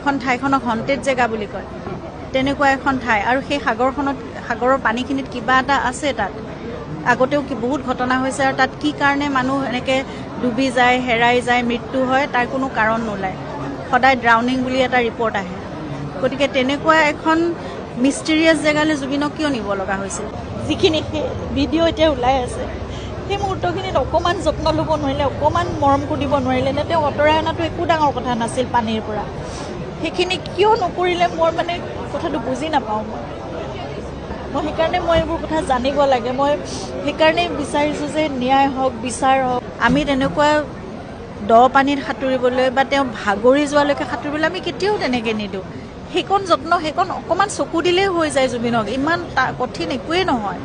এখন ঠাইখনক হণ্টেড জেগা বুলি কয় তেনেকুৱা এখন ঠাই আৰু সেই সাগৰৰ পানীখিনিত কিবা এটা আছে তাত আগতেও বহুত ঘটনা হৈছে আৰু তাত কি কাৰণে মানুহ এনেকৈ ডুবি যায় হেৰাই যায় মৃত্যু হয় তাৰ কোনো কাৰণ নোলায় সদায় ড্ৰাউনিং বুলি এটা ৰিপৰ্ট আহে গতিকে তেনেকুৱা এখন মিষ্টেৰিয়াছ জেগালৈ জুবিনক কিয় নিব লগা হৈছিল যিখিনি ভিডিঅ' এতিয়া ওলাই আছে সেই মুহূৰ্তখিনিত অকণমান যত্ন ল'ব নোৱাৰিলে অকণমান মৰম কৰিব নোৱাৰিলে নে তেওঁ আঁতৰাই অনাটো একো ডাঙৰ কথা নাছিল পানীৰ পৰা সেইখিনি কিয় নকৰিলে মোৰ মানে কথাটো বুজি নাপাওঁ মই সেইকাৰণে মই এইবোৰ কথা জানিব লাগে মই সেইকাৰণে বিচাৰিছোঁ যে ন্যায় হওক বিচাৰ হওক আমি তেনেকুৱা দ পানীত সাঁতুৰিবলৈ বা তেওঁ ভাগৰি যোৱালৈকে সাঁতুৰিবলৈ আমি কেতিয়াও তেনেকৈ নিদিওঁ সেইকণ যত্ন সেইকণ অকণমান চকু দিলেই হৈ যায় জুবিনক ইমান কঠিন একোৱেই নহয়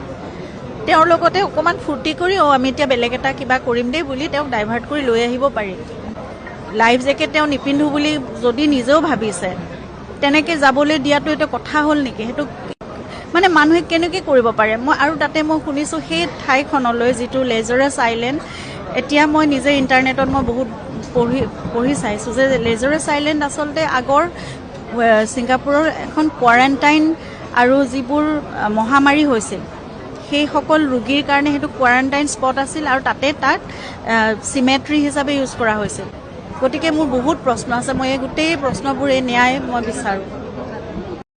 তেওঁৰ লগতে অকণমান ফূৰ্তি কৰি আমি এতিয়া বেলেগ এটা কিবা কৰিম দেই বুলি তেওঁক ডাইভাৰ্ট কৰি লৈ আহিব পাৰি লাইফ জেকেট তেওঁ নিপিন্ধো বুলি যদি নিজেও ভাবিছে তেনেকৈ যাবলৈ দিয়াটো এটা কথা হ'ল নেকি সেইটো মানে মানুহে কেনেকৈ কৰিব পাৰে মই আৰু তাতে মই শুনিছোঁ সেই ঠাইখনলৈ যিটো লেজাৰাছ আইলেণ্ড এতিয়া মই নিজে ইণ্টাৰনেটত মই বহুত পঢ়ি চাইছোঁ যে লেজাৰাছ আইলেণ্ড আচলতে আগৰ ছিংগাপুৰৰ এখন কোৱাৰেণ্টাইন আৰু যিবোৰ মহামাৰী হৈছিল সেইসকল ৰোগীৰ কাৰণে সেইটো কোৱাৰেণ্টাইন স্পট আছিল আৰু তাতে তাক চিমেট্ৰি হিচাপে ইউজ কৰা হৈছিল গতিকে মোৰ বহুত প্ৰশ্ন আছে মই এই গোটেই প্ৰশ্নবোৰ এই ন্যায় মই বিচাৰোঁ